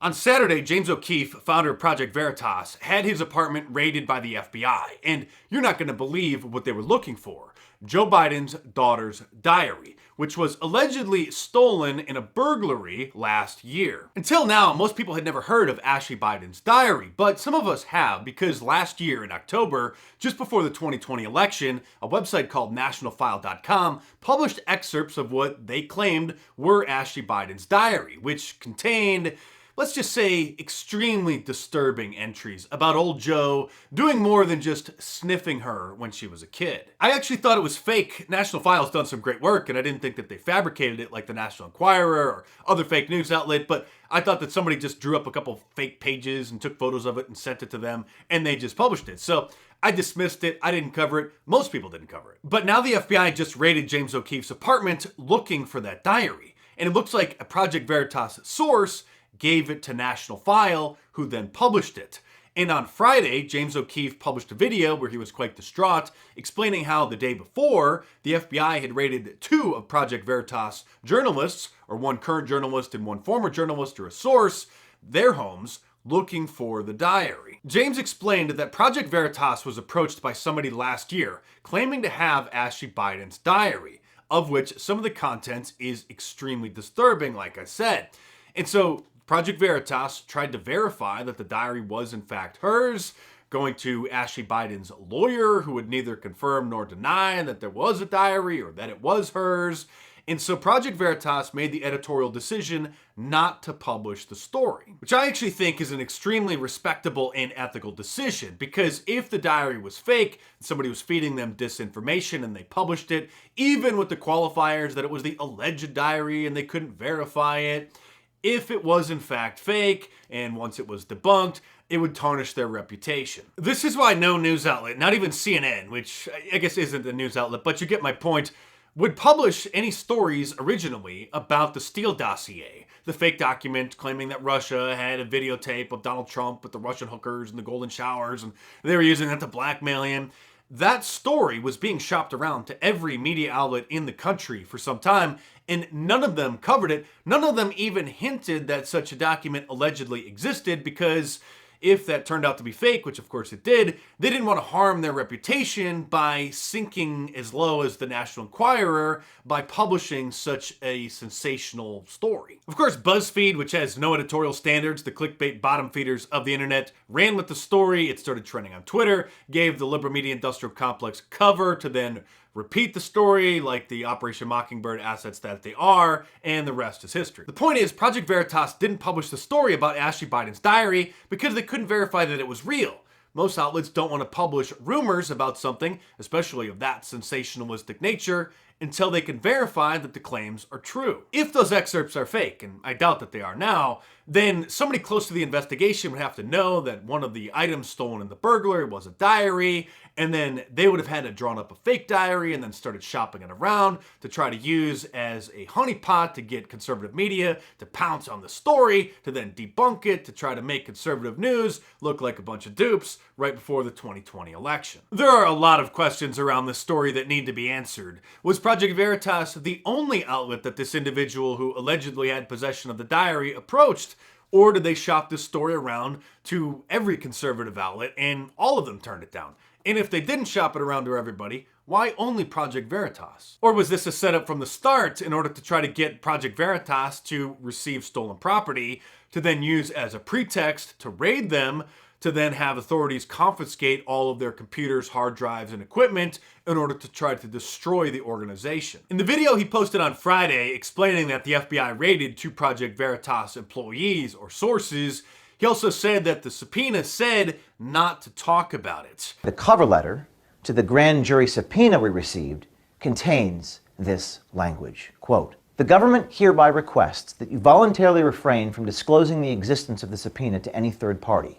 On Saturday, James O'Keefe, founder of Project Veritas, had his apartment raided by the FBI, and you're not going to believe what they were looking for. Joe Biden's daughter's diary, which was allegedly stolen in a burglary last year. Until now, most people had never heard of Ashley Biden's diary, but some of us have because last year in October, just before the 2020 election, a website called nationalfile.com published excerpts of what they claimed were Ashley Biden's diary, which contained, let's just say, extremely disturbing entries about old Joe doing more than just sniffing her when she was a kid. I actually thought it was fake. National File's done some great work, and I didn't think that they fabricated it like the National Enquirer or other fake news outlet, but I thought that somebody just drew up a couple fake pages and took photos of it and sent it to them, and they just published it. So I dismissed it. I didn't cover it. Most people didn't cover it. But now the FBI just raided James O'Keefe's apartment looking for that diary, and it looks like a Project Veritas source gave it to National File, who then published it. And on Friday, James O'Keefe published a video where he was quite distraught, explaining how the day before, the FBI had raided two of Project Veritas journalists, or one current journalist and one former journalist or a source, their homes, looking for the diary. James explained that Project Veritas was approached by somebody last year, claiming to have Ashley Biden's diary, of which some of the content is extremely disturbing, like I said. And so Project Veritas tried to verify that the diary was in fact hers, going to Ashley Biden's lawyer, who would neither confirm nor deny that there was a diary or that it was hers. And so Project Veritas made the editorial decision not to publish the story, which I actually think is an extremely respectable and ethical decision, because if the diary was fake, somebody was feeding them disinformation and they published it, even with the qualifiers that it was the alleged diary and they couldn't verify it, if it was in fact fake, and once it was debunked, it would tarnish their reputation. This is why no news outlet, not even CNN, which I guess isn't a news outlet, but you get my point, would publish any stories originally about the Steele dossier, the fake document claiming that Russia had a videotape of Donald Trump with the Russian hookers and the golden showers, and they were using that to blackmail him. That story was being shopped around to every media outlet in the country for some time, and none of them covered it. None of them even hinted that such a document allegedly existed, because if that turned out to be fake, which of course it did, they didn't want to harm their reputation by sinking as low as the National Enquirer by publishing such a sensational story. Of course, BuzzFeed, which has no editorial standards, the clickbait bottom feeders of the internet, ran with the story. It started trending on Twitter, gave the liberal media industrial complex cover to then repeat the story like the Operation Mockingbird assets that they are, and the rest is history. The point is, Project Veritas didn't publish the story about Ashley Biden's diary because they couldn't verify that it was real. Most outlets don't want to publish rumors about something, especially of that sensationalistic nature, until they can verify that the claims are true. If those excerpts are fake, and I doubt that they are now, then somebody close to the investigation would have to know that one of the items stolen in the burglary was a diary, and then they would have had to drawn up a fake diary and then started shopping it around to try to use as a honeypot to get conservative media to pounce on the story, to then debunk it, to try to make conservative news look like a bunch of dupes right before the 2020 election. There are a lot of questions around this story that need to be answered. Was Project Veritas the only outlet that this individual who allegedly had possession of the diary approached? Or did they shop this story around to every conservative outlet and all of them turned it down? And if they didn't shop it around to everybody, why only Project Veritas? Or was this a setup from the start in order to try to get Project Veritas to receive stolen property, to then use as a pretext to raid them, to then have authorities confiscate all of their computers, hard drives, and equipment in order to try to destroy the organization? In the video he posted on Friday explaining that the FBI raided two Project Veritas employees or sources, he also said that the subpoena said not to talk about it. The cover letter to the grand jury subpoena we received contains this language. Quote, "The government hereby requests that you voluntarily refrain from disclosing the existence of the subpoena to any third party.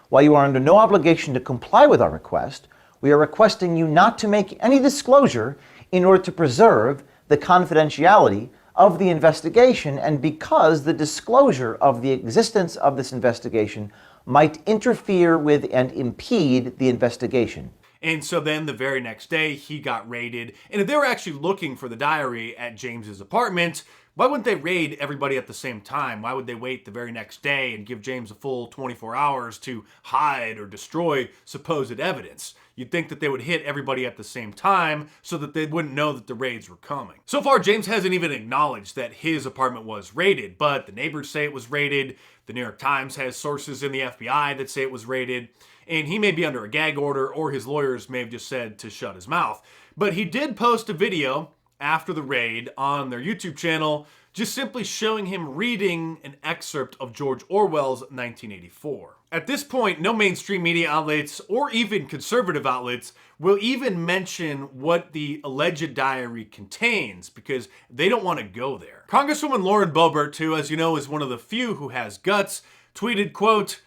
While you are under no obligation to comply with our request, we are requesting you not to make any disclosure in order to preserve the confidentiality of the investigation, and because the disclosure of the existence of this investigation might interfere with and impede the investigation." And so then the very next day, he got raided. And if they were actually looking for the diary at James's apartment, Why wouldn't they raid everybody at the same time? Why would they wait the very next day and give James a full 24 hours to hide or destroy supposed evidence? You'd think that they would hit everybody at the same time so that they wouldn't know that the raids were coming. So far, James hasn't even acknowledged that his apartment was raided, but the neighbors say it was raided. The New York Times has sources in the FBI that say it was raided, and he may be under a gag order, or his lawyers may have just said to shut his mouth. But he did post a video after the raid on their YouTube channel, just simply showing him reading an excerpt of George Orwell's 1984. At this point, no mainstream media outlets or even conservative outlets will even mention what the alleged diary contains because they don't want to go there. Congresswoman Lauren Boebert, who, as you know, is one of the few who has guts, tweeted, quote,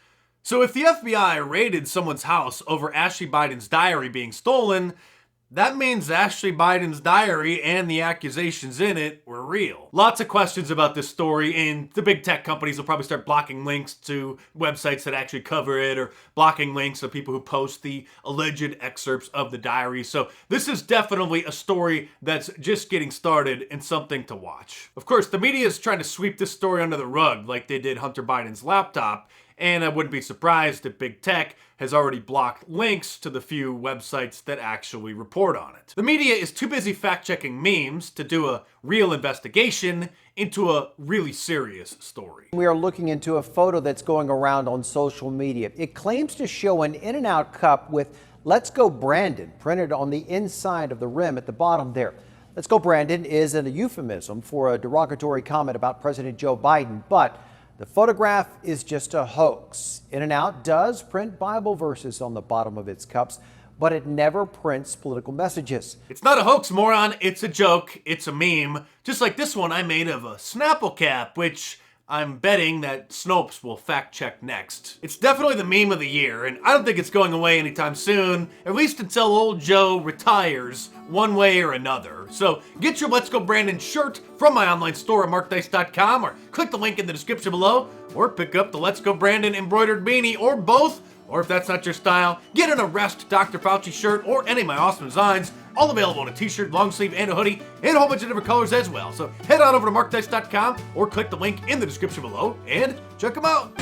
"So if the FBI raided someone's house over Ashley Biden's diary being stolen, that means Ashley Biden's diary and the accusations in it were real." Lots of questions about this story, and the big tech companies will probably start blocking links to websites that actually cover it, or blocking links of people who post the alleged excerpts of the diary. So this is definitely a story that's just getting started and something to watch. Of course, the media is trying to sweep this story under the rug like they did Hunter Biden's laptop, and I wouldn't be surprised if big tech has already blocked links to the few websites that actually report on it. The media is too busy fact-checking memes to do a real investigation into a really serious story. We are looking into a photo that's going around on social media. It claims to show an In-N-Out cup with "Let's Go Brandon" printed on the inside of the rim at the bottom there. "Let's Go Brandon" is a euphemism for a derogatory comment about President Joe Biden, but the photograph is just a hoax. In-N-Out does print Bible verses on the bottom of its cups, but it never prints political messages. It's not a hoax, moron. It's a joke. It's a meme. Just like this one I made of a Snapple cap, which I'm betting that Snopes will fact check next. It's definitely the meme of the year, and I don't think it's going away anytime soon, at least until old Joe retires one way or another. So get your Let's Go Brandon shirt from my online store at markdice.com, or click the link in the description below, or pick up the Let's Go Brandon embroidered beanie, or both. Or if that's not your style, get an Arrest Dr. Fauci shirt or any of my awesome designs, all available in a t-shirt, long sleeve, and a hoodie, and a whole bunch of different colors as well. So head on over to markdice.com or click the link in the description below and check them out.